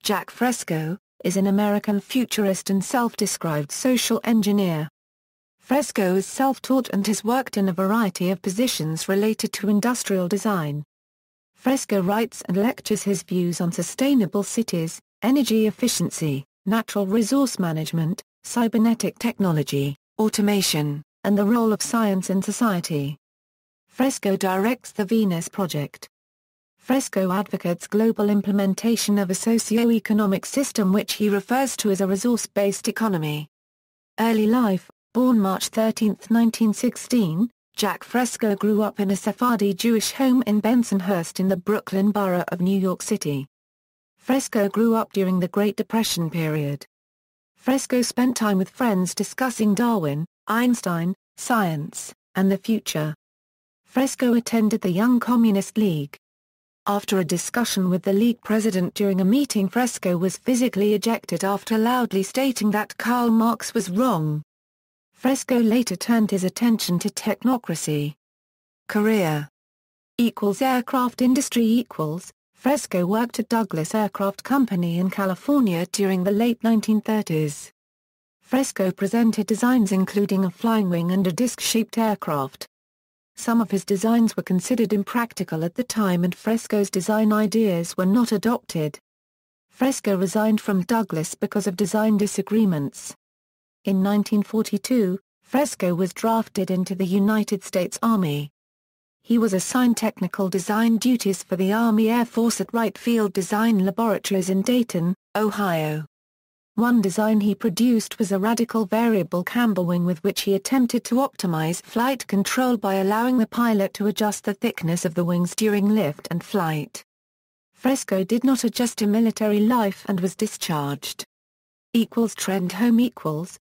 Jacque Fresco, is an American futurist and self-described social engineer. Fresco is self-taught and has worked in a variety of positions related to industrial design. Fresco writes and lectures his views on sustainable cities, energy efficiency, natural resource management, cybernetic technology, automation, and the role of science in society. Fresco directs the Venus Project. Fresco advocates global implementation of a socioeconomic system which he refers to as a resource-based economy. Early life: born March 13, 1916, Jacque Fresco grew up in a Sephardi Jewish home in Bensonhurst in the Brooklyn borough of New York City. Fresco grew up during the Great Depression period. Fresco spent time with friends discussing Darwin, Einstein, science, and the future. Fresco attended the Young Communist League. After a discussion with the League president during a meeting, Fresco was physically ejected after loudly stating that Karl Marx was wrong. Fresco later turned his attention to technocracy. Career Aircraft industry Fresco worked at Douglas Aircraft Company in California during the late 1930s. Fresco presented designs including a flying wing and a disc-shaped aircraft. Some of his designs were considered impractical at the time and Fresco's design ideas were not adopted. Fresco resigned from Douglas because of design disagreements. In 1942, Fresco was drafted into the United States Army. He was assigned technical design duties for the Army Air Force at Wright Field Design Laboratories in Dayton, Ohio. One design he produced was a radical variable camber wing with which he attempted to optimize flight control by allowing the pilot to adjust the thickness of the wings during lift and flight. Fresco did not adjust to military life and was discharged. Trend home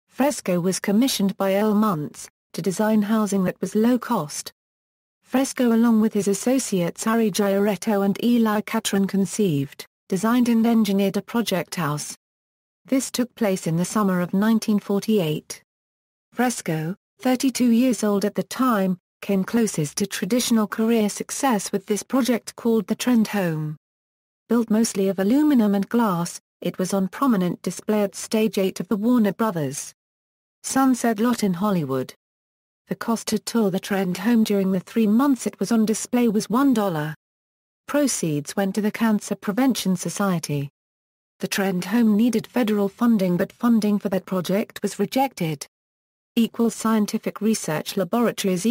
Fresco was commissioned by L. Muntz to design housing that was low cost. Fresco along with his associates Ari Giaretto and Eli Catron conceived, designed and engineered a project house. This took place in the summer of 1948. Fresco, 32 years old at the time, came closest to traditional career success with this project called the Trend Home. Built mostly of aluminum and glass, it was on prominent display at Stage 8 of the Warner Brothers. Sunset Lot in Hollywood. The cost to tour the Trend Home during the 3 months it was on display was $1. Proceeds went to the Cancer Prevention Society. The Trend Home needed federal funding but funding for that project was rejected. Scientific research laboratories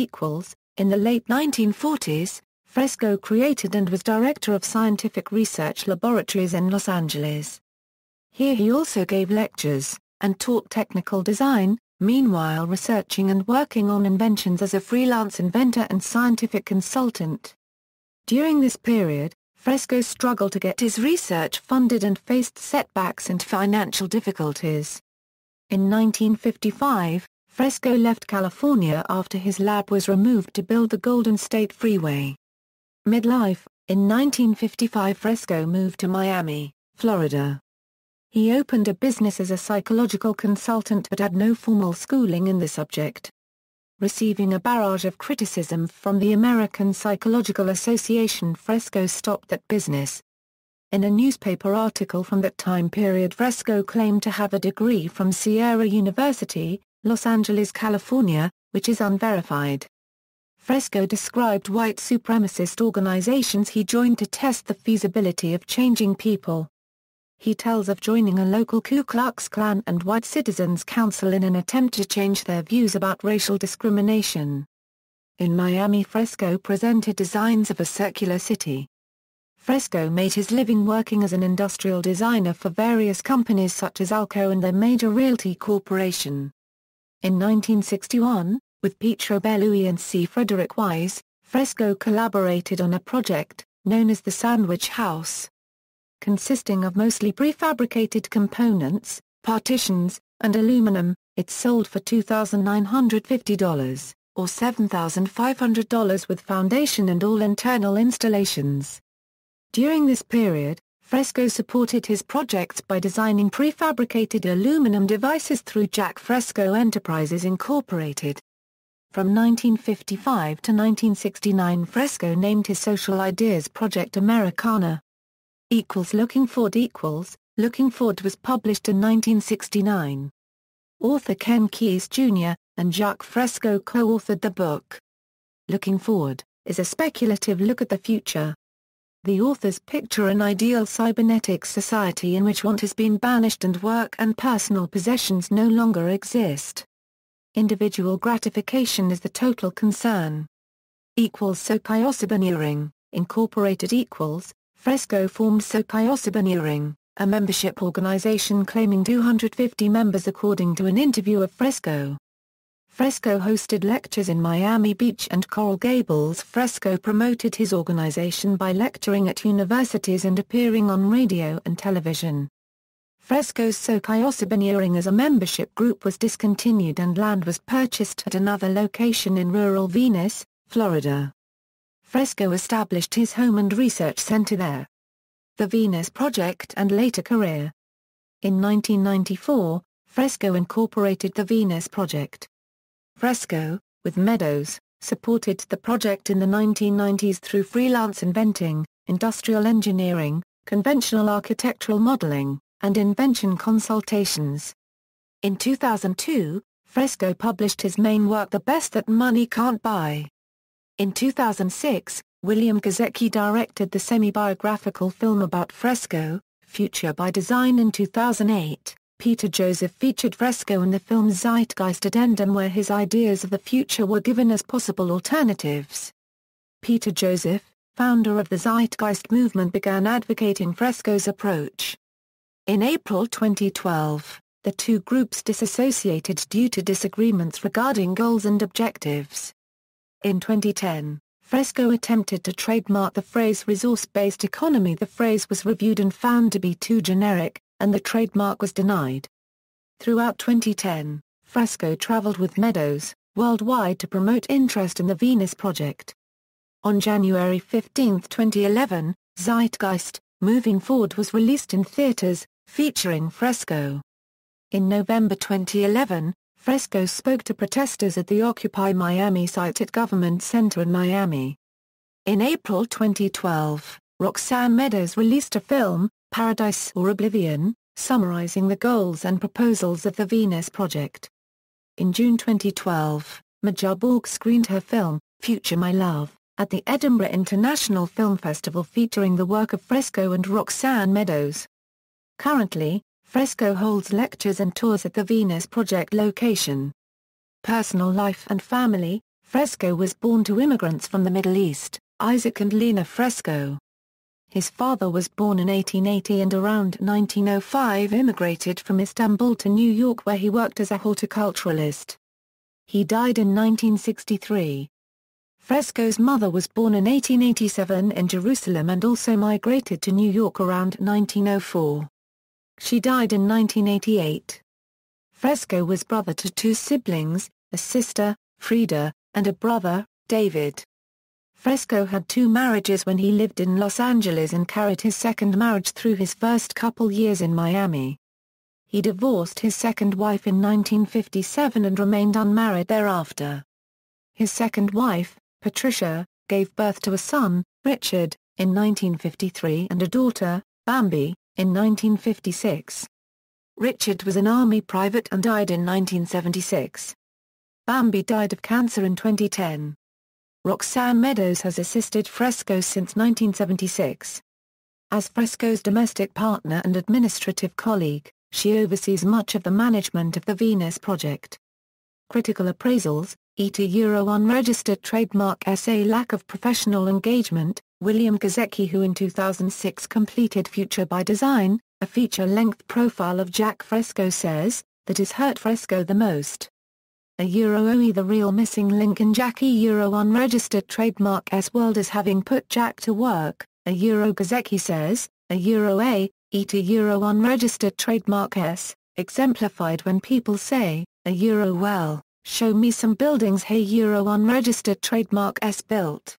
In the late 1940s, Fresco created and was director of scientific research laboratories in Los Angeles. Here he also gave lectures, and taught technical design, meanwhile researching and working on inventions as a freelance inventor and scientific consultant. During this period, Fresco struggled to get his research funded and faced setbacks and financial difficulties. In 1955, Fresco left California after his lab was removed to build the Golden State Freeway. Midlife: in 1955 Fresco moved to Miami, Florida. He opened a business as a psychological consultant but had no formal schooling in the subject. Receiving a barrage of criticism from the American Psychological Association, Fresco stopped that business. In a newspaper article from that time period, Fresco claimed to have a degree from Sierra University, Los Angeles, California, which is unverified. Fresco described white supremacist organizations he joined to test the feasibility of changing people. He tells of joining a local Ku Klux Klan and White Citizens Council in an attempt to change their views about racial discrimination. In Miami, Fresco presented designs of a circular city. Fresco made his living working as an industrial designer for various companies such as Alco and the Major Realty Corporation. In 1961, with Pietro Bellui and C. Frederick Wise, Fresco collaborated on a project, known as the Sandwich House. Consisting of mostly prefabricated components, partitions, and aluminum, it sold for $2,950, or $7,500 with foundation and all internal installations. During this period, Fresco supported his projects by designing prefabricated aluminum devices through Jacque Fresco Enterprises Incorporated. From 1955 to 1969 Fresco named his social ideas Project Americana. Looking Forward Looking Forward was published in 1969. Author Ken Keyes Jr. and Jacque Fresco co-authored the book. Looking Forward is a speculative look at the future. The authors picture an ideal cybernetic society in which want has been banished and work and personal possessions no longer exist. Individual gratification is the total concern. Socioeconomic, Incorporated equals, Fresco formed Socioeconomic, a membership organization claiming 250 members according to an interview of Fresco. Fresco hosted lectures in Miami Beach and Coral Gables. Fresco promoted his organization by lecturing at universities and appearing on radio and television. Fresco's Socioeconomic as a membership group was discontinued and land was purchased at another location in rural Venice, Florida. Fresco established his home and research center there. The Venus Project and later career. In 1994, Fresco incorporated the Venus Project. Fresco, with Meadows, supported the project in the 1990s through freelance inventing, industrial engineering, conventional architectural modeling, and invention consultations. In 2002, Fresco published his main work The Best That Money Can't Buy. In 2006, William Gazecki directed the semi-biographical film about Fresco, Future by Design. In 2008, Peter Joseph featured Fresco in the film's Zeitgeist addendum where his ideas of the future were given as possible alternatives. Peter Joseph, founder of the Zeitgeist movement, began advocating Fresco's approach. In April 2012, the two groups disassociated due to disagreements regarding goals and objectives. In 2010, Fresco attempted to trademark the phrase resource-based economy. The phrase was reviewed and found to be too generic, and the trademark was denied. Throughout 2010, Fresco traveled with Meadows worldwide to promote interest in the Venus Project. On January 15, 2011, Zeitgeist, Moving Forward was released in theaters, featuring Fresco. In November 2011, Fresco spoke to protesters at the Occupy Miami site at Government Center in Miami. In April 2012, Roxanne Meadows released a film, Paradise or Oblivion, summarizing the goals and proposals of the Venus Project. In June 2012, Maja Borg screened her film, Future My Love, at the Edinburgh International Film Festival featuring the work of Fresco and Roxanne Meadows. Currently, Fresco holds lectures and tours at the Venus Project location. Personal life and family. Fresco was born to immigrants from the Middle East, Isaac and Lena Fresco. His father was born in 1880 and around 1905 immigrated from Istanbul to New York where he worked as a horticulturalist. He died in 1963. Fresco's mother was born in 1887 in Jerusalem and also migrated to New York around 1904. She died in 1988. Fresco was brother to two siblings, a sister, Frida, and a brother, David. Fresco had two marriages when he lived in Los Angeles and carried his second marriage through his first couple years in Miami. He divorced his second wife in 1957 and remained unmarried thereafter. His second wife, Patricia, gave birth to a son, Richard, in 1953 and a daughter, Bambi, in 1956. Richard was an Army private and died in 1976. Bambi died of cancer in 2010. Roxanne Meadows has assisted Fresco since 1976. As Fresco's domestic partner and administrative colleague, she oversees much of the management of the Venus Project. Critical appraisals, €1 unregistered trademark essay. Lack of professional engagement. William Gazecki, who in 2006 completed Future by Design, a feature-length profile of Jacque Fresco, says, that has hurt Fresco the most. OE the real missing link in Jacque unregistered trademark S world is having put Jacque to work, Gazecki says, unregistered trademark S, exemplified when people say, well, show me some buildings unregistered trademark S built.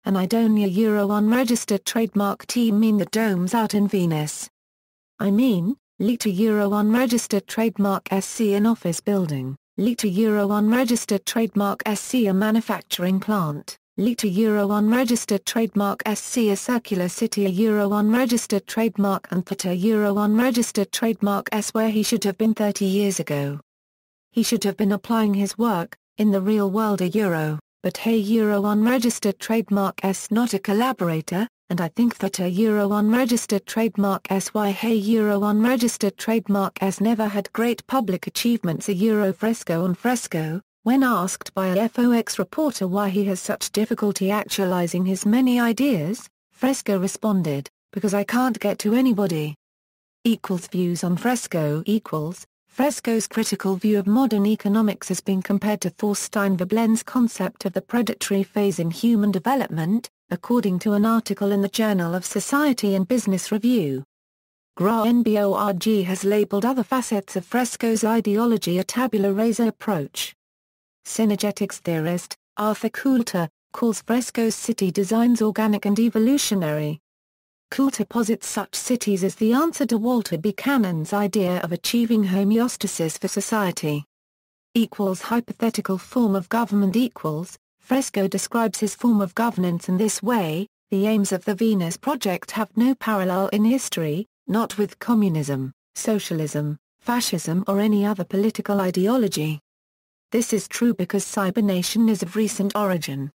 And I don't unregistered trademark T mean the domes out in Venus. I mean, unregistered trademark SC an office building, unregistered trademark SC a manufacturing plant, Lita Euro unregistered trademark SC a circular city a Euro unregistered trademark and Theta Euro unregistered trademark S where he should have been 30 years ago. He should have been applying his work, in the real world a Euro, but hey Euro unregistered trademark S not a collaborator, and I think Theta Euro unregistered trademark SY hey Euro unregistered trademark S never had great public achievements a Euro Fresco on Fresco. When asked by a FOX reporter why he has such difficulty actualizing his many ideas, Fresco responded, "Because I can't get to anybody." Views on Fresco Fresco's critical view of modern economics has been compared to Thorstein Veblen's concept of the predatory phase in human development, according to an article in the Journal of Society and Business Review. GRA-NBORG has labeled other facets of Fresco's ideology a tabula rasa approach. Synergetics theorist, Arthur Coulter, calls Fresco's city designs organic and evolutionary. Coulter posits such cities as the answer to Walter Buchanan's idea of achieving homeostasis for society. Hypothetical form of government Fresco describes his form of governance in this way: the aims of the Venus Project have no parallel in history, not with communism, socialism, fascism or any other political ideology. This is true because cybernation is of recent origin.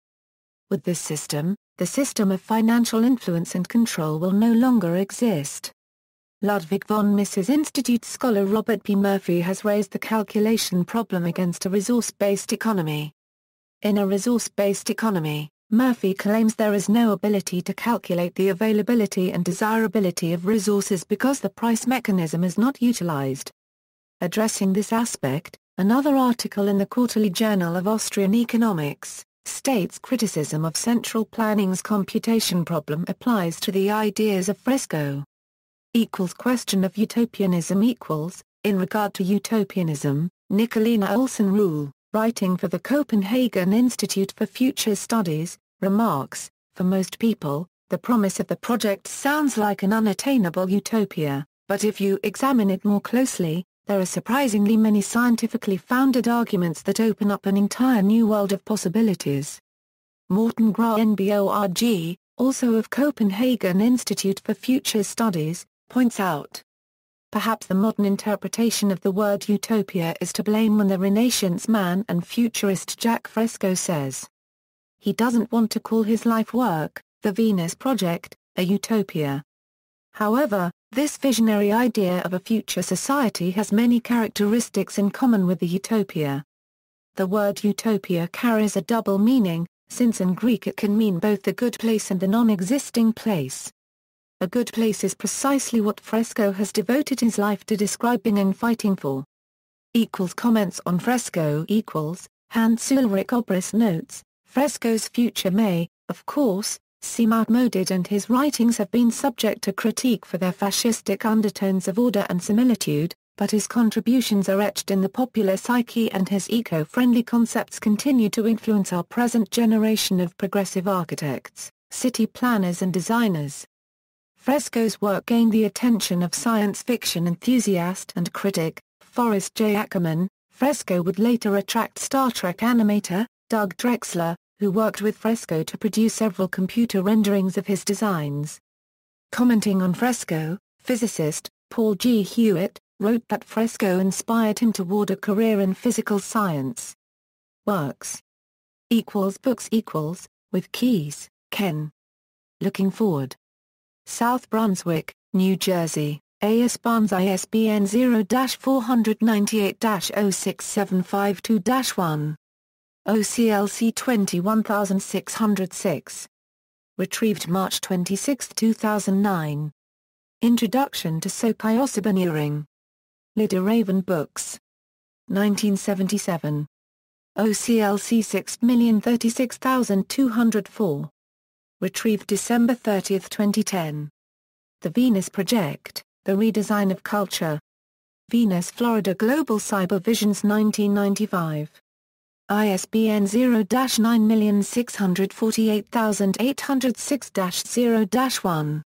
With this system, the system of financial influence and control will no longer exist. Ludwig von Mises Institute scholar Robert P. Murphy has raised the calculation problem against a resource-based economy. In a resource-based economy, Murphy claims there is no ability to calculate the availability and desirability of resources because the price mechanism is not utilized. Addressing this aspect, another article in the Quarterly Journal of Austrian Economics states criticism of central planning's computation problem applies to the ideas of Fresco. Question of utopianism in regard to utopianism, Nicolina Olsen-Ruhl, writing for the Copenhagen Institute for Future Studies, remarks, "For most people, the promise of the project sounds like an unattainable utopia, but if you examine it more closely, there are surprisingly many scientifically founded arguments that open up an entire new world of possibilities." Morten Gra-NBORG, also of Copenhagen Institute for Future Studies, points out, "Perhaps the modern interpretation of the word utopia is to blame when the Renaissance man and futurist Jacque Fresco says he doesn't want to call his life work, the Venus Project, a utopia." However, this visionary idea of a future society has many characteristics in common with the utopia. The word utopia carries a double meaning, since in Greek it can mean both the good place and the non-existing place. A good place is precisely what Fresco has devoted his life to describing and fighting for. Comments on Fresco Hans Ulrich Obrist notes, Fresco's future may, of course, seem outmoded and his writings have been subject to critique for their fascistic undertones of order and similitude, but his contributions are etched in the popular psyche and his eco-friendly concepts continue to influence our present generation of progressive architects, city planners and designers. Fresco's work gained the attention of science fiction enthusiast and critic, Forrest J. Ackerman. Fresco would later attract Star Trek animator, Doug Drexler, who worked with Fresco to produce several computer renderings of his designs. Commenting on Fresco, physicist, Paul G. Hewitt, wrote that Fresco inspired him toward a career in physical science. Works Books with Keys, Ken. Looking Forward. South Brunswick, New Jersey, A.S. Barnes ISBN 0-498-06752-1. OCLC 21606. Retrieved March 26, 2009. Introduction to Socioeconomic. Lida Raven Books. 1977. OCLC 6036204. Retrieved December 30, 2010. The Venus Project, The Redesign of Culture. Venus, Florida Global Cyber Visions 1995. ISBN 0-9648806-0-1.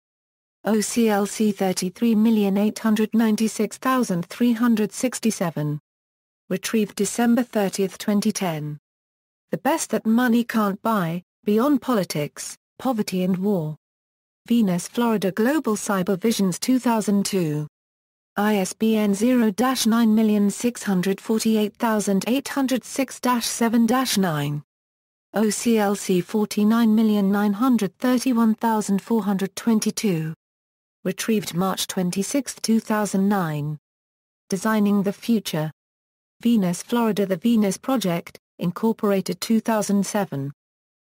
OCLC 33896367. Retrieved December 30, 2010. The Best That Money Can't Buy, Beyond Politics, Poverty and War. Venus, Florida Global Cyber Visions 2002. ISBN 0-9648806-7-9. OCLC 49931422. Retrieved March 26, 2009. Designing the Future. Venus, Florida The Venus Project, Incorporated 2007.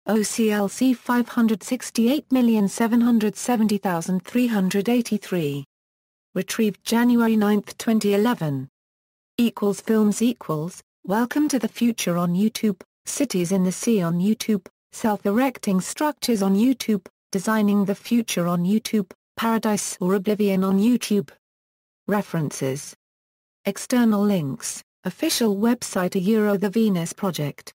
OCLC 568770383. Retrieved January 9, 2011. Films Welcome to the Future on YouTube, Cities in the Sea on YouTube, Self-Erecting Structures on YouTube, Designing the Future on YouTube, Paradise or Oblivion on YouTube. References. External links, official website The Venus Project.